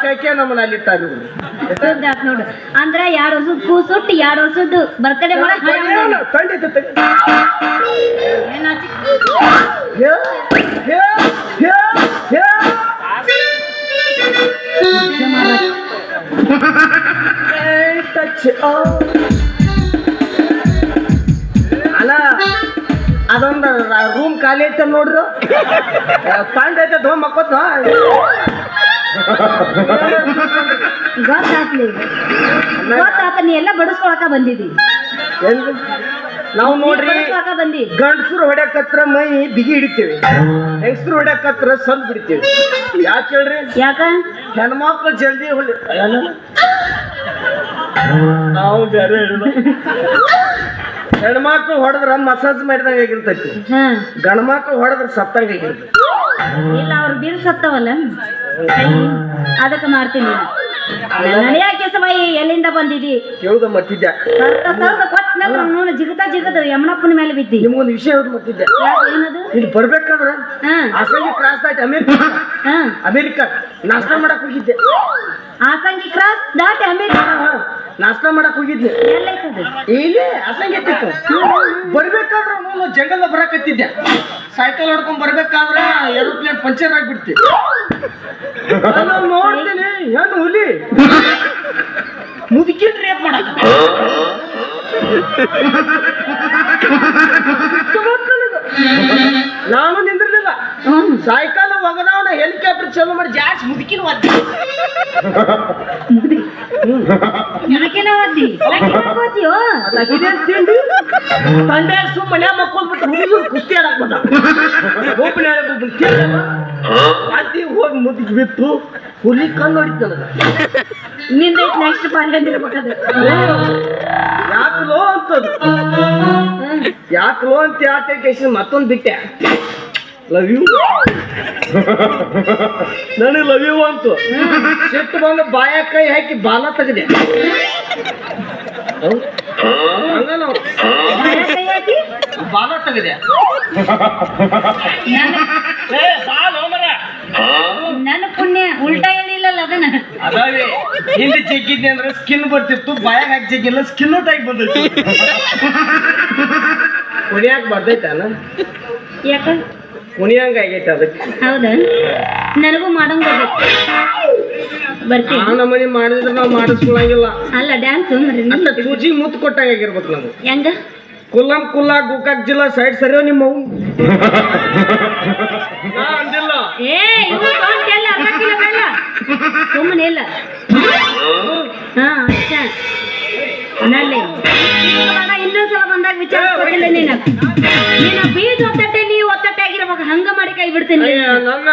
ಹಾಕಿ ನಮ್ಮನ್ನ ಅಲ್ಲಿ ಇಟ್ಟಾರ ನೋಡು ಅಂದ್ರ 2 ವರ್ಷದ ಕೂಸುಟ್ಟು 2 ವರ್ಷದ್ದು ಬರ್ತಡೇ ಅಲ್ಲ ಅದೊಂದು ರೂಮ್ ಖಾಲಿ ಐತೆ ನೋಡ್ರಿ ತಂಡ ಐತೆ ಧೋ ಮಕ್ಕೋತ ಗೊತ್ತಾತ ನೀ ಎಲ್ಲ ಬಡಿಸ್ಕೊಳಕ ಬಂದಿದಿ ನಾವು ನೋಡ್ರಿ ಬಂದಿ ಗಂಡಸರು ಹೊಡ್ಯಾಕತ್ರ ಮೈ ಬಿಗಿ ಹಿಡಿತೀವಿ ಹೆಂಗಸರು ಹೊಡ್ಯಾಕತ್ರ ಸ್ವಲ್ಪ ಬಿಡ್ತೀವಿ ಯಾಕೆ ಹೇಳ್ರಿ ಯಾಕ ಹೆಣ್ಮಕ್ಳು ಜಲ್ದಿ ಹೊಳಿ ನಾವು ಬೇರೆ ಹೆಣ್ಮಕ್ಳು ಹೊಡೆದ್ರ ಮಸಾಜ್ ಮಾಡಿದಂಗ ಆಗಿರ್ತೈತಿ ಗಂಡ್ಮಕ್ಳು ಹೊಡೆದ್ರ ಸತ್ತಂಗ ಆಗಿರ್ತೈತಿ ಇಲ್ಲ ಅವ್ರು ಬೀರ್ ಸತ್ತವಲ್ಲ ಅದಕ್ಕೆ ಮಾಡ್ತೀನಿ ನಡೆಯಾಕೆ ಸವಾಯಿ ಎಲ್ಲಿಂದ ಬಂದಿದಿ ಕೇಳುದ ಮತ್ತಿದ್ದೆ ನೋಡು ಜಿಗದ ಯಮನಪ್ಪನ ಮೇಲೆ ಬಿದ್ದಿ ನಿಮ್ಗೊಂದು ವಿಷಯ ಹೇಳುದು ಮತ್ತಿದ್ದೆ ಏನದು ಇಲ್ಲಿ ಬರ್ಬೇಕಾದ್ರ ಆಸಂಗಿ ಕ್ರಾಸ್ ಆಯ್ತು ಅಮೇರಿಕಾ ನಾಷ್ಟ ಮಾಡಕ್ ಹೋಗಿದ್ದೆ ಆಸಂಗಿ ಕ್ರಾಸ್ ದಾಟಿ ಅಮೇರಿಕಾ ನಾಷ್ಟ ಮಾಡಕ್ ಹೋಗಿದ್ದೆ ಇಲ್ಲಿ ಆಸಂಗಿ ಬರ್ಬೇಕಾದ್ರ ಜಂಗಲ್ ಬರಕತ್ತಿದ್ದೆ ಸೈಕಲ್ ಹೊಡ್ಕೊಂಡ್ ಬರ್ಬೇಕಾದ್ರ ಏರೋಪ್ಲೇನ್ ಪಂಚರ್ ಆಗಿಬಿಡ್ತಿ ನೋಡ್ತೀನಿ ಏನು ಹುಲಿ ಮುದುಕಿನ್ ರೇಪ್ ಮಾಡಕ ನಾನು ನಿಂದಿರ್ಲಿಲ್ಲ ಸೈಕಲ್ ಒಗದವನ ಹೆಲಿಕಾಪ್ಟರ್ ಚಾಲು ಮಾಡಿ ಜಾಸ್ತಿ ಮುದುಕಿನ ಒದ್ದಿ ತಂದೆ ಸುಮ್ಮನೆ ಮಕ್ಕಳು ಕುಸ್ತಿ ಆಡಕ್ ಬಂದ ಅದಿ ಹೋಗಿ ಮುದುಕಿ ಬಿತ್ತು ಹುಲಿ ಕಣ್ಣು ಹೊಡಿತ ನಿಂದ ನೆಕ್ಸ್ಟ್ ಪಾಂಡಿರ್ಬೇಕಾದ್ರೆ ಯಾಕಲೋ ಅಂತದು ಯಾಕಲೋ ಅಂತ ಯಾಕೆ ಮತ್ತೊಂದು ಬಿಟ್ಟೆ ಲವ್ ಯು ನನಗೆ ಲವ್ ಯು ಅಂತು ಸಿಟ್ಟು ಬಂದು ಬಾಯ ಕೈ ಹಾಕಿ ಬಾಲ ತೆಗೆದೆ ಬಾಲ ತೆಗೆದೆ ನನ್ನ ಪುಣ್ಯ ಉಲ್ಟಾ ಹೇಳಿಲ್ಲಲ್ಲ ಅದನ್ನ ಅದಾವೆ ಹಿಂದೆ ಜಗ್ಗಿದ್ದೆ ಅಂದ್ರೆ ಸ್ಕಿನ್ ಬರ್ತಿತ್ತು ಬಾಯಾಗ ಹಾಕಿ ಜಗ್ಗಿಲ್ಲ ಸ್ಕಿನ್ ಔಟ್ ಆಗಿ ಬಂದಿತ್ತು ಕುಣಿಯಾಕ ಬರ್ತೈತಲ್ಲ ಯಾಕ ಕುಣಿಯಂಗ ಆಗೈತೆ ಅದಕ್ಕೆ ಹೌದಾ ನನಗೂ ಮಾಡಂಗ ಬರ್ತೀನಿ ಆ ನಮ್ಮನೆ ಮಾಡಿದ್ರೆ ನಾವು ಮಾಡಿಸ್ಕೊಳಂಗಿಲ್ಲ ಅಲ್ಲ ಡ್ಯಾನ್ಸ್ ಅಂತ ಚೂಜಿ ಮುತ್ತು ಕೊಟ್ಟಾಗ ಆಗಿರ್ಬೇಕು ನಾವು ಹೆಂಗ ಕುಲ್ಲಂ ಕುಲ್ಲ ಗೋಕಾಕ್ ಜಿಲ್ಲಾ ಸೈಡ್ ಸರಿಯೋ ನಿಮ್ಮ ಅಂದಿಲ್ಲ ಸುಮ್ಮನೆ ಇಲ್ಲ ಹಾ ಅಷ್ಟ ಇನ್ನೊಂದ್ಸಲ ಬಂದಾಗ ವಿಚಾರಿಸ್ಕೊಟ್ಟಿಲ್ಲ ನೀನು ಬೀಜ ಒತ್ತಟ್ಟೆ ನೀವು ಒತ್ತಟ್ಟೆ ಆಗಿರ್ಬೇಕು ಹಂಗ ಮಾಡಿ ಕೈ ಬಿಡ್ತೀನಿ ನನ್ನ